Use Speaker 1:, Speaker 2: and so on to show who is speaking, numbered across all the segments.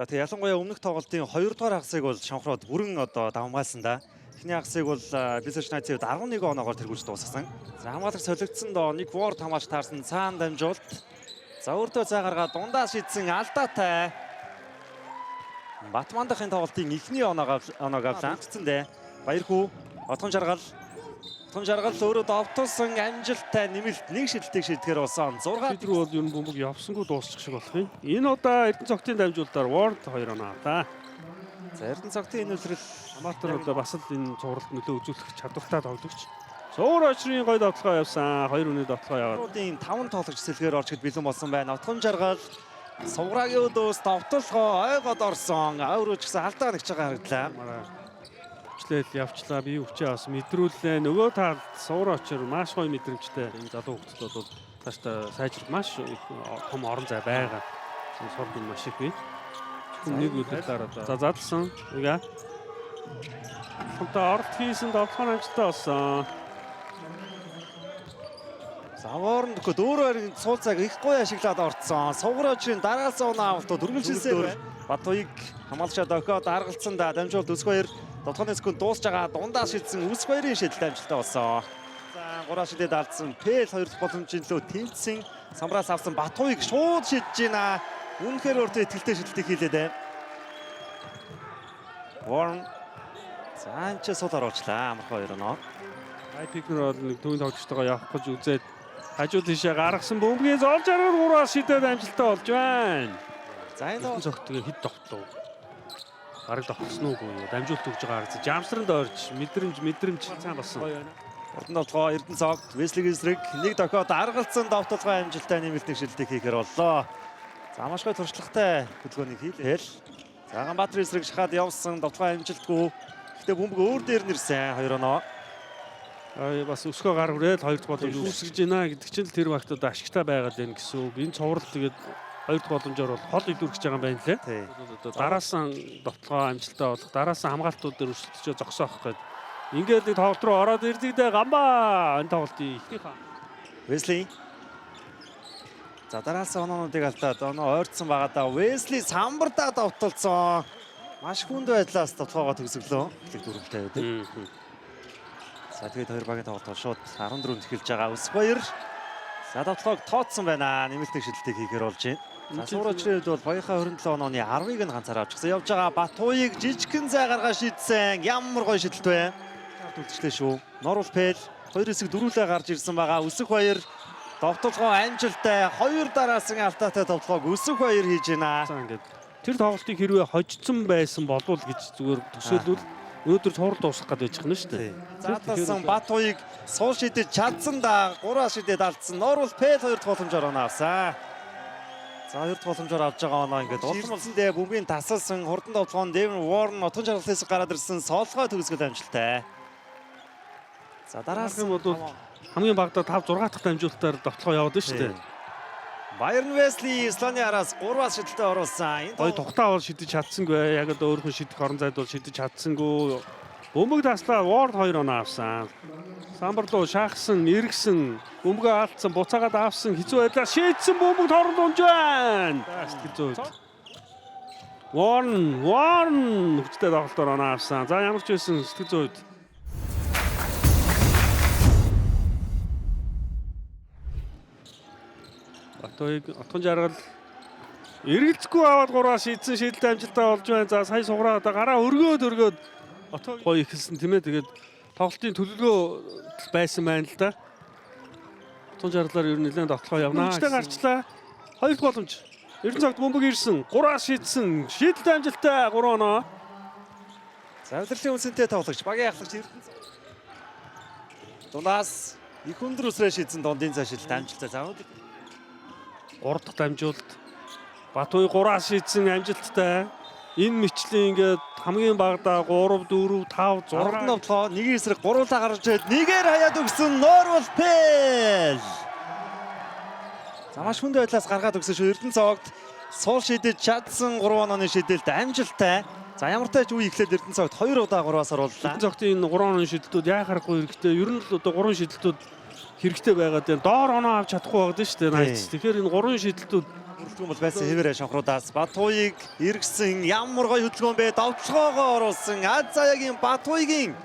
Speaker 1: За тэгээ ялангуяа өмнөх тоглолтын 2 дугаар хагасыг бол шонхроод бүрэн одоо давмгаалсан да. Эхний хагасыг бол Бисэж Найцад 11 оноогоор тэргүүлж дуусгасан. За хамгаалагч солигдсон доо нэг Ward хамгаалж таарсан цаана дамжуулт. За өөртөө цаа гаргаад дундаа шийдсэн алдаатай. Батмандахын тоглолтын эхний оноог авсан дээ. Баяр хүү. Отгон жаргал өөрөө довтолсон амжилттай нэмэлт нэг шидэлтийг шийдэхээр болсон 6
Speaker 2: рүү бол ер нь бөмбөг явсангүй дуусчих шиг болох юм. Энэ удаа Эрдэнэ цогтын дамжуулалтаар Ward 2 оноо авлаа.
Speaker 1: За Эрдэнэ цогтын энэ үлрэл
Speaker 2: Аматор одоо бас л энэ цувралд нөлөө үзүүлэх чадвартай тоглогч. Суур очрын гой довтлогоо явсан. 2 үнэ довтлогоо яваад.
Speaker 1: 5 тоглогч сэлгээр орчод бэлэн болсон байна. Отгон жаргал Суврагийн өдөөс довтлогоо ойгоод орсон. Өөрөө ч гэсэн алдаа нэгж байгаа харагдлаа.
Speaker 2: Явчлаа бие өвчөө бас мэдрүүлээ. Нөгөө талд суур очор маш гоё мэдрэмжтэй. Энэ залуу хүмүүс бол тааштай сайжрах маш том орон зай байгаа. Сурд нь маш их бий. Нэг өдрөөр одоо. За задлсан. Үгээ. Хонтой орд хийсэн довтлогын амжилттай болсон.
Speaker 1: Заваарн дөхөд өөрөө суул цаг их гоё ашиглаад орцсон. Суврачийн дараалсан оноо авто дөрвөлжилсээр Батуйг хамгаалчаа дохиод аргалцсан да. Дамжуулт өс 2 довтлооны секунд дуусж байгаа дундаа шидсэн үс 2-ын шидэлт амжилттай болсон. За 3 шидэд алдсан Пэл 2 дахь боломжийн төлөө тэнцсэн самраас авсан Батуйг шууд шидэж байна. Үнэхээр өөртөө итгэлтэй шидэлтийг хийлээ дээ. Warren Санчес сул оруулчлаа амархан 2 оноо.
Speaker 2: Айпикнер бол нэг төвийн тоглогчтойгоо явах гэж үзээд хажуу тийшээ гаргасан бөмбөгийн зоолж аргаар 3-аас шидэд амжилттай болж байна.
Speaker 1: За энэ
Speaker 2: цогтгийн хэд довтлоо. Бараг довтлсон уугүй юу? Дамжуулт өгж байгаа харагдаж. Жамсранд орж мэдрэмж цаан болсон.
Speaker 1: Урдан довтлогоо Эрдэнэ цогт Веслигийн эсрэг нэг дохиод аргалцсан довтлогоо амжилттай нэмэлтийн шилдэг хийхээр боллоо. За маш гоё туршлагатай хөдөлгөөнийг хийлээ. За Ганбаатарын эсрэг шахаад явсан довтлогоо амжилтгүй. Гэхдээ бөмбөг өөр дээр нэрсэн 2 оноо.
Speaker 2: Бас өсгөө гар хүрээд 2 дахь боломж үүсгэж байна гэдэг чинь тэр багтууд ашигтай байгаад байна гэсэн үг. Энэ цуврал тэгээд 2 дахь боломжоор бол хол илүүрхэж байгаа юм байна лээ. Дараас нь довтлогоо амжилттай болох, дараас нь хамгаалтууд дээр өрсөлдөж зогсоох гээд. Ингээд нэг тоглолт руу ороод ирдэг дээ Ганбаа. Энэ тоглолтын ихнийх
Speaker 1: Wesley. За дараас оноонуудыг алдаад оноо ойртсон байгаа да. Wesley самбардаа довтолцсон. Маш хүнд байдлаас довтлогоо төгсөглөө. Их дүрмтэй байдаг. За тэгээд 2 багийн тоглолт шууд 14-нд эхэлж байгаа. Өс 2. За довтлогоо тооцсон байна. Нэмэлтийн шидэлтийг хийхээр болж байна. За суурачрээд бол багийнхаа 27 онооны 10-ыг нь ганцаараа авчихсан явж байгаа. Батуйг жижигхэн зай гаргаа шийдсэн. Ямар гоё шидэлт вэ? Үлдчихлээ шүү. Норвол Пэл 2 хэсэг дөрүүлээ гарч ирсэн байгаа. Өсөх 2 довтлогоо амжилттай 2 дараасан алдаатай довтлогоог өсөх 2 хийж байна.
Speaker 2: За ингээд тэр тоглолтыг хэрвээ хожсон байсан болов гэж зүгээр төсөөлвөл өнөөдөр цуврал дуусгах гээд байж байгаа нь шүү дээ.
Speaker 1: Задлсан Батуйг суул шидэж чадсан да. 3 шидэд алдсан. Норвол Пэл 2 дахь боломжоор оноо авсан. За 2 дахь боломжоор авж байгаа оноо ингээд улам улсандээ бөмбөгийн тасалсан хурдан довтлогоон Дэвин Warren отгон жаргалаас гараад ирсэн солгой төгсгөл амжилттай. За дараас
Speaker 2: нь бол хамгийн багадаа 5-6 дахь дамжуулалтаар довтлогоо яваад байна шүү дээ.
Speaker 1: Bayern Wesley Исланы араас 3-аас шидэлтэд оруулсан.
Speaker 2: Энэ гоё тухтаа бол шидэж чадсангүй. Яг одоо өөрхөн шидэх орон зайд бол шидэж чадсангүй. Бөмбөг таслаа Ward 2 оноо авсан. Самбарлуу шахсан, эргэсэн, бөмбөгөө алдсан, буцаагаад авсан, хэцүү байдлаар шийдсэн бөмбөг торон унж байна. Сэтгэл зүйд. Warren хүчтэй тоглолтоор оноо авсан. За ямар ч байсан сэтгэл зүйд. Батуйг отгон жаргал эргэлзэхгүй аваад 3-аас шийдсэн шийдэлт амжилттай болж байна. За сая сугараа одоо гараа өргөөд отгон гоё ихэлсэн тийм ээ. Тэгээд тоглолтын төлөвлөгөө байсан байна л да. Отгон жаргалаар ер нь нэлээд довтлогоо явнаа. Хүчтэй гарчлаа. 2 дахь боломж. Эрдэнэ цогт бөмбөг ирсэн. 3-аас шийдсэн шийдэлт амжилттай 3 оноо.
Speaker 1: За удирдлагын үнцэнтэй тоглогч багийн ахлагч Эрдэнэ цогт. Дундаас их өндөр үсрээ шийдсэн дундын цаа шийдэлт амжилттай. За
Speaker 2: 3 дахь дамжуулт. Батуй 3-аас шийдсэн амжилттай. Энэ мэтлэн ингээд хамгийн багадаа 3, 4, 5, 6
Speaker 1: довтлоо нэг эсрэг гуруулаа гарч ирээд нэгээр хаяад өгсөн Норвол Пэл. За маш хүнд байдлаас гаргаад өгсөн шүү. Эрдэнэ цогт суул шидэж чадсан 3 онооны шидэлт амжилттай. За ямар тач үе ихлээд Эрдэнэ цогт 2 удаа 3-аас орууллаа.
Speaker 2: Эрдэнэ цогтын энэ 3 онооны шидэлтүүд яхахгүй хэрэгтэй. Ер нь л одоо 3 шидэлтүүд хэрэгтэй байгаад байна. Доор оноо авч чадахгүй байгаа шүү дээ. Тэгэхээр энэ 3 шидэлтүүд
Speaker 1: Хөдөлгөөн бол байсан хэвээрээ шонхруудаас Батуйг эргэсэн ямар гоё хөдөлгөөн бэ? Довтлогоогоо оруулсан Азаягийн Батуйгийн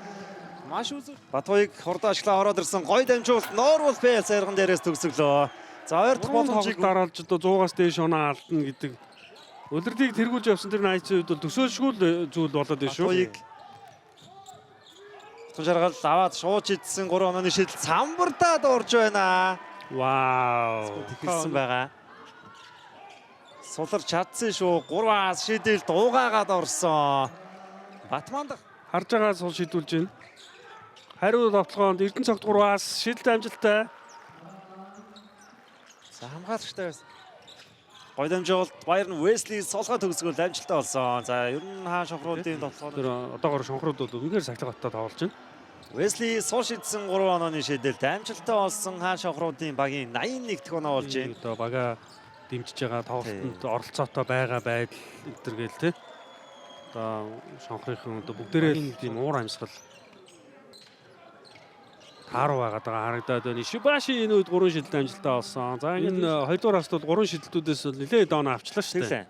Speaker 1: маш үзэг. Батуйг хурдаашлаа ороод ирсэн гоё дамжуулалт Норвол Бэл сайрган дээрээс төгсөглөө. За хоёр дахь боломжийг
Speaker 2: дараалж одоо 100-аас дээш оноо алдна гэдэг удирдыг тэргүүлж явсан тэр найзын үед бол төсөөлшгүй зүйл болоод байна шүү.
Speaker 1: Батуйг Тунжаргал аваад шууж идсэн 3 онооны шийдэл самбартаа дуурж байна.
Speaker 2: Вау.
Speaker 1: Тэгэлсэн байгаа. Суларч чадсан шүү. 3-аас шийдэл дуугаагаад орсон. Батманд
Speaker 2: Харж байгаа сул шийдүүлж байна. Хариу тоглоонд Эрдэнэ цогт 3-аас шийдэлтэй амжилттай.
Speaker 1: за хамгаалагчтай байсан. Гоё дамжуулалт Баярн Уэсли солгоо төгсгөл амжилттай болсон. За ер нь хаа шонхруудын тоглоом.
Speaker 2: Тэр одоогоор шонхрууд бол үнээр сахилгаттай тоглож байна.
Speaker 1: Уэсли сул шидсэн 3 онооны шийдэлд амжилттай болсон хаа шонхруудын багийн 81 дэх оноо болж байна.
Speaker 2: Одоо бага дэмжиж байгаа тоглолтод оролцоотой байгаа байдал энтергээл те. Одоо шонхрынхан одоо бүгдээрээ тийм уур амьсгал тааруу байгаад байгаа харагдаад байна. Шибаши энэ үед 3 шидэлт амжилттай болсон. За энэ хоёрдугаар хастууд 3 шидэлтүүдээс нэлээд доо авчлаа шүү дээ.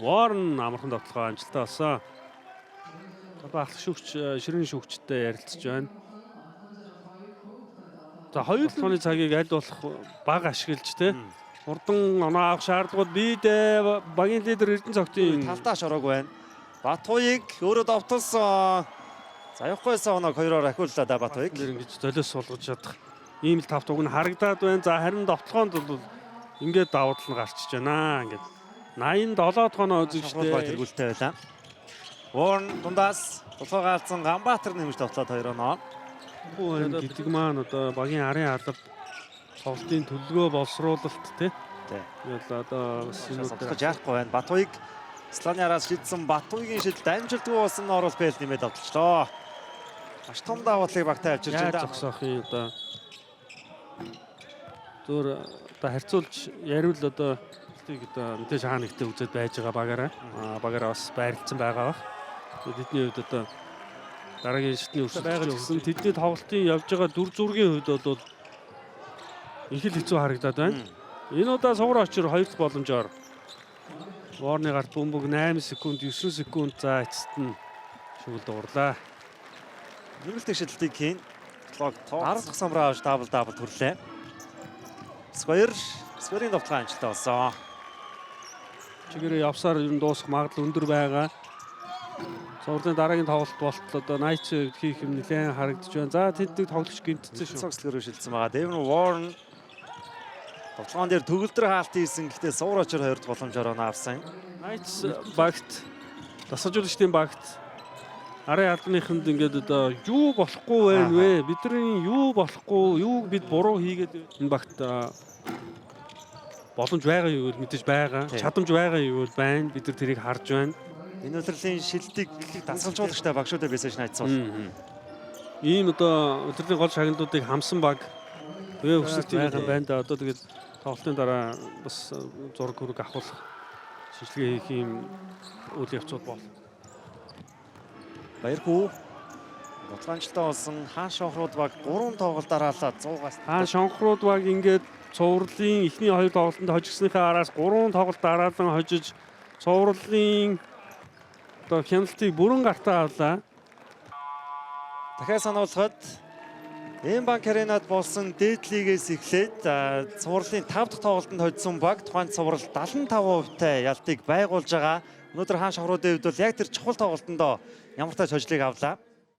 Speaker 2: Warren амархан тоглохоо амжилттай болсон. Одоо ахлах шүүгч ширэн шүүгчтэй ярилцж байна. За хоёр тооны цагийг аль болох бага ашиглаж те. Хурдан оноо авах шаардлагууд бийдээ багийн лидер Эрдэнэ цогтын
Speaker 1: талдааш ороог байна. Батуйг өөрөө довтолсон. За явахгүйсэн оноог 2-оор ахиуллаа да Батуйг.
Speaker 2: Тэр ингэж золиос суулгаж чадах ийм л тав туг нь харагдаад байна. За харин довтлогоонд бол ингээд давуу тал нь гарчиж байна. Ингээд 87 тоноо үзэгчтэй
Speaker 1: тэргүүлтэй байлаа. Warren дундаас тулгой гаалцсан Ганбаатар нэмж довтлоод 2 оноо.
Speaker 2: гэдэг маань одоо багийн арын алба тоглолтын төлөвлөгөө боловсруулалт тий. Тэгэл одоо бас юм
Speaker 1: тоглож яахгүй байна. Батуйг Сланы араас шийдсэн Батуйгийн шийдэлд амжилтгүй болсон Норвол Бэл нэмээд авчлаа. Маш том даваатлыг багтаа авчирч байна.
Speaker 2: Зогсоохын одоо зөөр одоо харьцуулж яриул одоо тийг одоо мэдээж хаа нэгтээ үзээд байж байгаа багаараа. Багаараа бас байрлалцсан байгаа бах. Тэдний хувьд одоо дараагийн шатны өсөлт байгаа гэсэн тэдний тоглолтын явж байгаа дүр зургийн хувьд бол их л хэцүү харагдаад байна. Энэ удаа сугар очир 2 дахь боломжоор Warren-ы гарт бөмбөг 8 секунд 9 секунд за эцэст нь шүглд уурлаа.
Speaker 1: Нэмэлт шидэлтийг хийн. 10 дахь самраа авч дабл төрлөө. Сквэрийн довтлогоо амжилттай болсон.
Speaker 2: Чигээрээ явсаар ер нь дуусах магадлал өндөр байгаа. Сурлын дараагийн тоглолт болтол одоо Найч хийх юм нэлээд харагдаж байна. За тэдний тоглогч гинтсэн шүү.
Speaker 1: Цогцлогоор шилжсэн байгаа. Дэвэн Warren тоглоом дээр төгөлдөр хаалт хийсэн. Гэхдээ суур очир 2 дахь боломжоор оноо авсан.
Speaker 2: Найц багт тасгалжуулагчдын багт арын албаныханд ингээд одоо юу болохгүй байна вэ? Бидний юу болохгүй, юуг бид буруу хийгээд энэ багт боломж байгаа юу гэвэл мэдээж байгаа. Чадамж байгаа юу гэвэл байна. Бид нар тэрийг харж байна.
Speaker 1: Энэ удирлын шилдэг дасгалжуулагчтай баг шүү дээ Бэсэж Найц бол.
Speaker 2: Ийм одоо өдрийн гол шагналуудыг хамсан баг өсөлт байгаа байна да. Одоо тэгээд тоглолтын дараа бас зураг хөрөг авахулах шинжилгээ хийх юм үйл явцуд бол.
Speaker 1: Баяргүй. Бодлоомжтой болсон хаан шонхрууд баг 3 тоглолт дараалаад 100-аас
Speaker 2: хаан шонхрууд баг ингээд цувралын эхний 2 тоглолтод хожигсныхаа араас 3 тоглолт дараалан хожиж цувралын одоо хяналтыг бүрэн гартаа авлаа.
Speaker 1: Дахиад сануулхад Эмбанк аренад болсон дээдлигээс эхлээд цувралын 5 дахь тоглолтод хоцсон баг тухайн цуврал 75%-тай ялтыг байгуулж байгаа. Өнөөдөр хаан шонхруудын хувьд бол яг тэр чухал тоглолтонд ямар тач хожлыг авлаа.